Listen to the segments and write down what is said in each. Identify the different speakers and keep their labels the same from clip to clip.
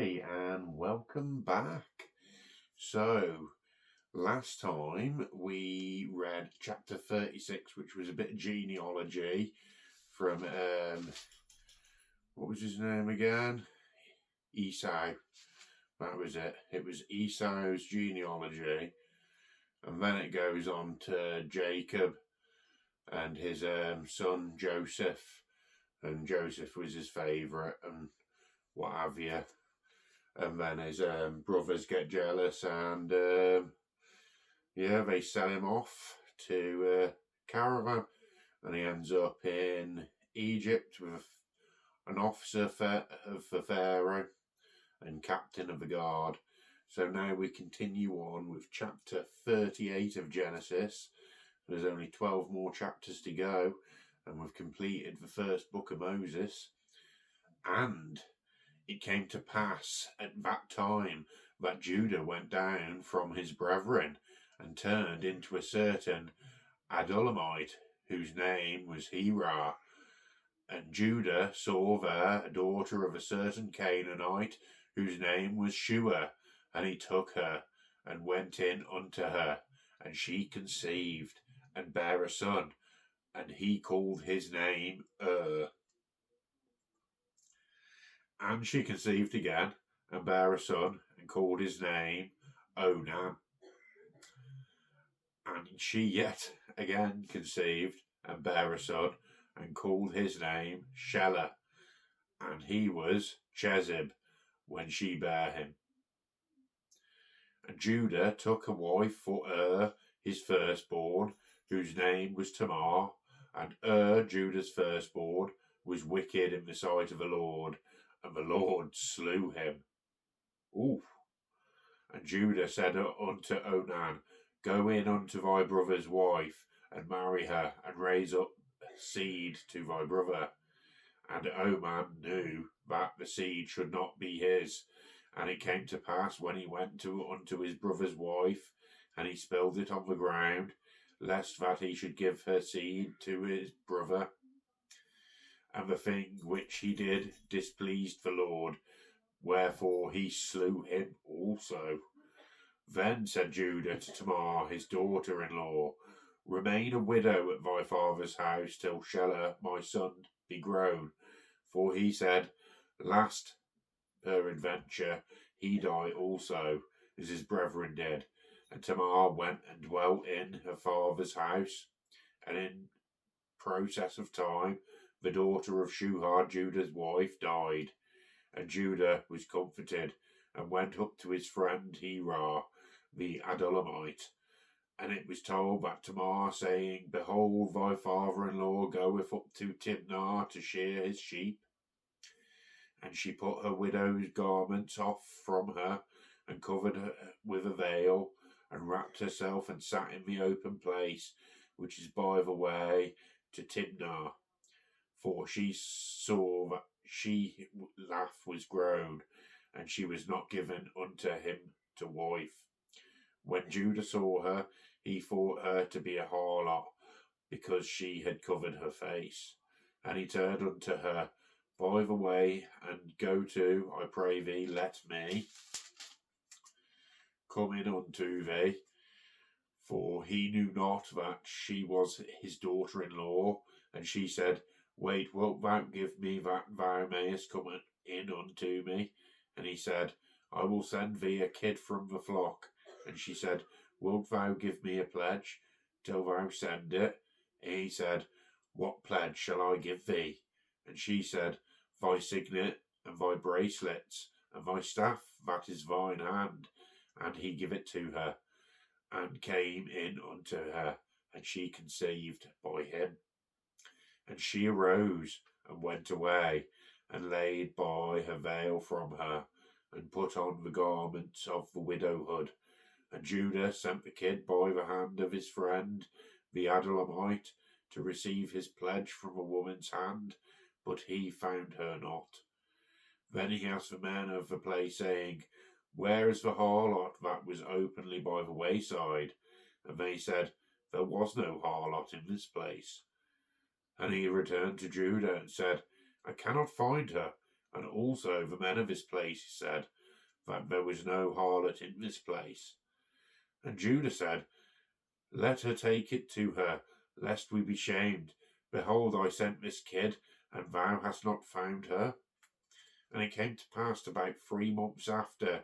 Speaker 1: everybody, and welcome back. So, last time we read chapter 36, which was a bit of genealogy from, what was his name again? Esau. That was it. It was Esau's genealogy. And then it goes on to Jacob and his son Joseph. And Joseph was his favourite and what have you. And then his brothers get jealous and they sell him off to caravan, and he ends up in Egypt with an officer for Pharaoh and captain of the guard. So now we continue on with chapter 38 of Genesis. There's only 12 more chapters to go, and we've completed the first book of Moses. And it came to pass at that time that Judah went down from his brethren and turned into a certain Adullamite, whose name was Hirah. And Judah saw there a daughter of a certain Canaanite, whose name was Shua, and he took her and went in unto her, and she conceived and bare a son, and he called his name And she conceived again, and bare a son, and called his name Onan. And she yet again conceived, and bare a son, and called his name Shelah. And he was Chezib, when she bare him. And Judah took a wife for his firstborn, whose name was Tamar. And Judah's firstborn, was wicked in the sight of the Lord, and the Lord slew him. Ooh. And Judah said unto Onan, Go in unto thy brother's wife, and marry her, and raise up seed to thy brother. And Onan knew that the seed should not be his. And it came to pass, when he went unto his brother's wife, and he spilled it on the ground, lest that he should give her seed to his brother. And the thing which he did displeased the Lord, wherefore he slew him also. Then said Judah to Tamar, his daughter-in-law, Remain a widow at thy father's house till Shelah my son be grown. For he said, Last peradventure he die also, as his brethren did. And Tamar went and dwelt in her father's house. And in process of time, the daughter of Shuhar, Judah's wife, died. And Judah was comforted, and went up to his friend Hirah, the Adullamite. And it was told that Tamar, saying, Behold, thy father-in-law goeth up to Timnah to shear his sheep. And she put her widow's garments off from her, and covered her with a veil, and wrapped herself, and sat in the open place, which is by the way to Timnah. For she saw that she laugh was grown, and she was not given unto him to wife. When Judah saw her, he thought her to be a harlot, because she had covered her face. And he turned unto her, By the way, and go to, I pray thee, let me come in unto thee. For he knew not that she was his daughter-in-law. And she said, Wait, wilt thou give me that thou mayest come in unto me? And he said, I will send thee a kid from the flock. And she said, Wilt thou give me a pledge till thou send it? And he said, What pledge shall I give thee? And she said, Thy signet, and thy bracelets, and thy staff that is thine hand. And he gave it to her, and came in unto her, and she conceived by him. And she arose, and went away, and laid by her veil from her, and put on the garments of the widowhood. And Judah sent the kid by the hand of his friend, the Adullamite, to receive his pledge from a woman's hand, but he found her not. Then he asked the men of the place, saying, Where is the harlot that was openly by the wayside? And they said, There was no harlot in this place. And he returned to Judah and said, I cannot find her. and also the men of this place said that there was no harlot in this place. And Judah said, Let her take it to her, lest we be shamed. Behold, I sent this kid, and thou hast not found her. And it came to pass about 3 months after,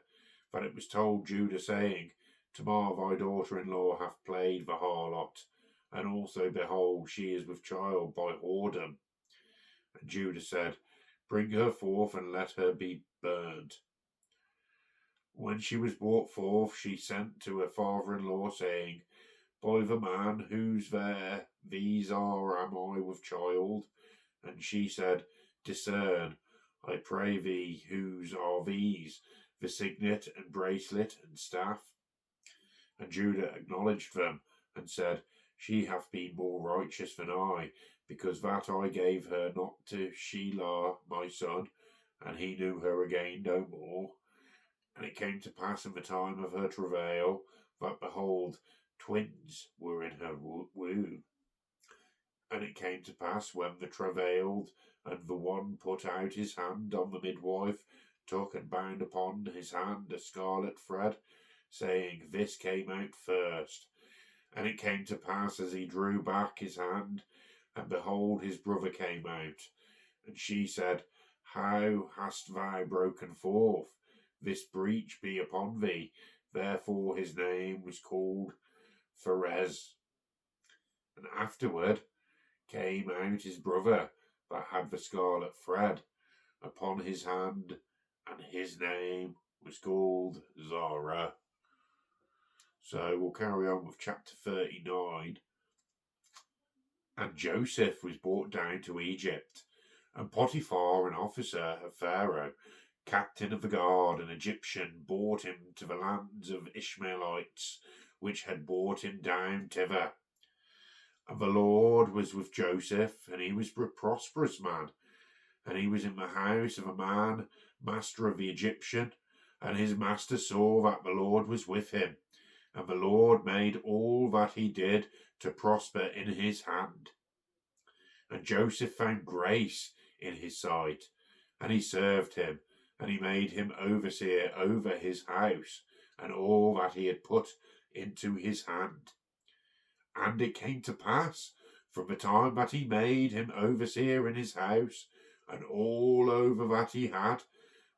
Speaker 1: that it was told Judah, saying, Tamar thy daughter-in-law hath played the harlot, and also, behold, she is with child by whoredom. And Judah said, Bring her forth, and let her be burned. When she was brought forth, she sent to her father-in-law, saying, By the man whose there these are am I with child. And she said, Discern, I pray thee, whose are these, the signet and bracelet and staff? And Judah acknowledged them, and said, She hath been more righteous than I, because that I gave her not to Shelah my son, and he knew her again no more. And it came to pass in the time of her travail, that, behold, twins were in her womb. And it came to pass, when the travailed, and the one put out his hand on the midwife, took and bound upon his hand a scarlet thread, saying, This came out first. And it came to pass, as he drew back his hand, and behold, his brother came out. And she said, How hast thou broken forth? This breach be upon thee. Therefore his name was called Pharez. And afterward came out his brother that had the scarlet thread upon his hand, and his name was called Zara. So we'll carry on with chapter 39. And Joseph was brought down to Egypt, and Potiphar, an officer of Pharaoh, captain of the guard, an Egyptian, brought him to the lands of Ishmaelites, which had brought him down thither. And the Lord was with Joseph, and he was a prosperous man. And he was in the house of a man, master of the Egyptian. And his master saw that the Lord was with him. And the Lord made all that he did to prosper in his hand. And Joseph found grace in his sight, and he served him, and he made him overseer over his house, and all that he had put into his hand. And it came to pass, from the time that he made him overseer in his house, and all over that he had,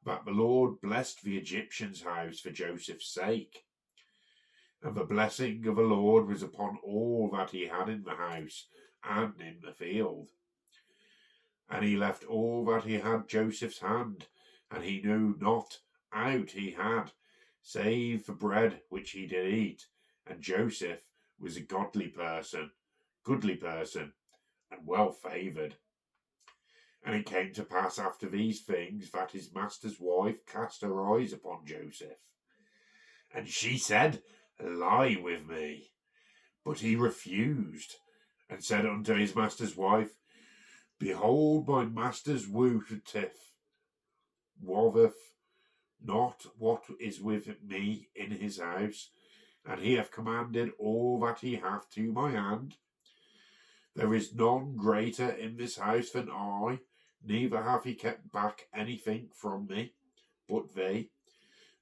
Speaker 1: that the Lord blessed the Egyptian's house for Joseph's sake. And the blessing of the Lord was upon all that he had in the house and in the field. And he left all that he had Joseph's hand, and he knew not aught he had, save the bread which he did eat. And Joseph was a goodly person, and well favoured. And it came to pass after these things, that his master's wife cast her eyes upon Joseph. And she said, Lie with me. But he refused, and said unto his master's wife, Behold, my master's wooteth, wotteth not what is with me in his house, and he hath commanded all that he hath to my hand. There is none greater in this house than I, neither hath he kept back anything from me, but thee,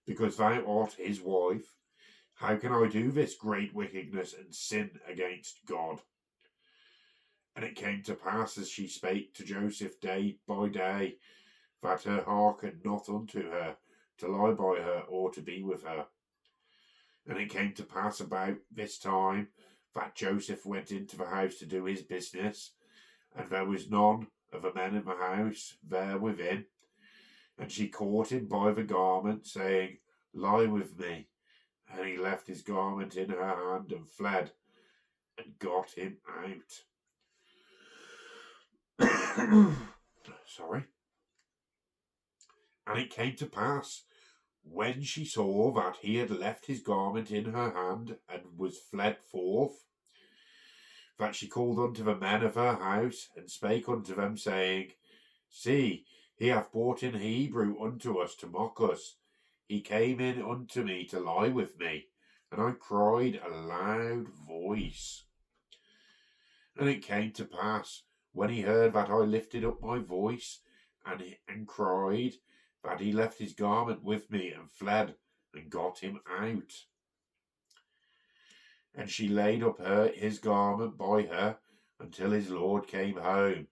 Speaker 1: because thou art his wife. How can I do this great wickedness and sin against God? And it came to pass, as she spake to Joseph day by day, that her hearkened not unto her, to lie by her, or to be with her. And it came to pass about this time, that Joseph went into the house to do his business, and there was none of the men in the house there within. And she caught him by the garment, saying, Lie with me. And he left his garment in her hand, and fled, and got him out. Sorry. And it came to pass, when she saw that he had left his garment in her hand, and was fled forth, that she called unto the men of her house, and spake unto them, saying, See, he hath brought in Hebrew unto us to mock us. He came in unto me to lie with me, and I cried a loud voice. And it came to pass, when he heard that I lifted up my voice, and cried that he left his garment with me and fled and got him out. And she laid up his garment by her until his lord came home.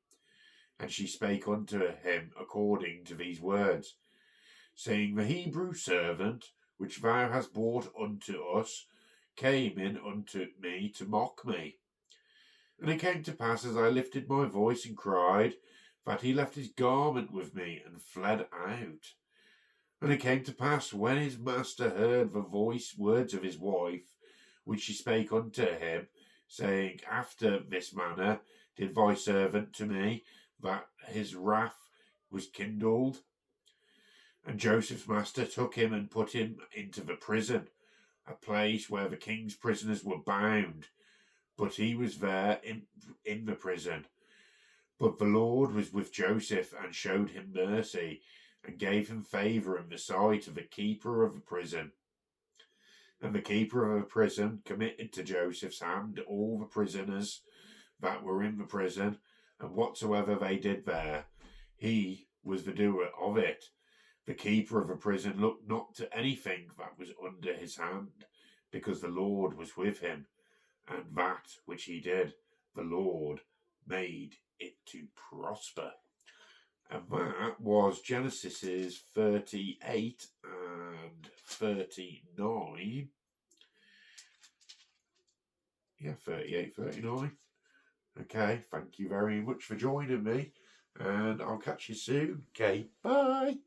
Speaker 1: And she spake unto him according to these words, saying, The Hebrew servant which thou hast brought unto us came in unto me to mock me. And it came to pass, as I lifted my voice and cried, that he left his garment with me and fled out. And it came to pass, when his master heard the words of his wife, which she spake unto him, saying, After this manner did thy servant to me, that his wrath was kindled. And Joseph's master took him and put him into the prison, a place where the king's prisoners were bound. But he was there in the prison. But the Lord was with Joseph, and showed him mercy, and gave him favour in the sight of the keeper of the prison. And the keeper of the prison committed to Joseph's hand all the prisoners that were in the prison, and whatsoever they did there, he was the doer of it. The keeper of the prison looked not to anything that was under his hand, because the Lord was with him, and that which he did, the Lord made it to prosper. And that was Genesis 38 and 39. Yeah, 38, 39. Okay, thank you very much for joining me, and I'll catch you soon. Okay, bye.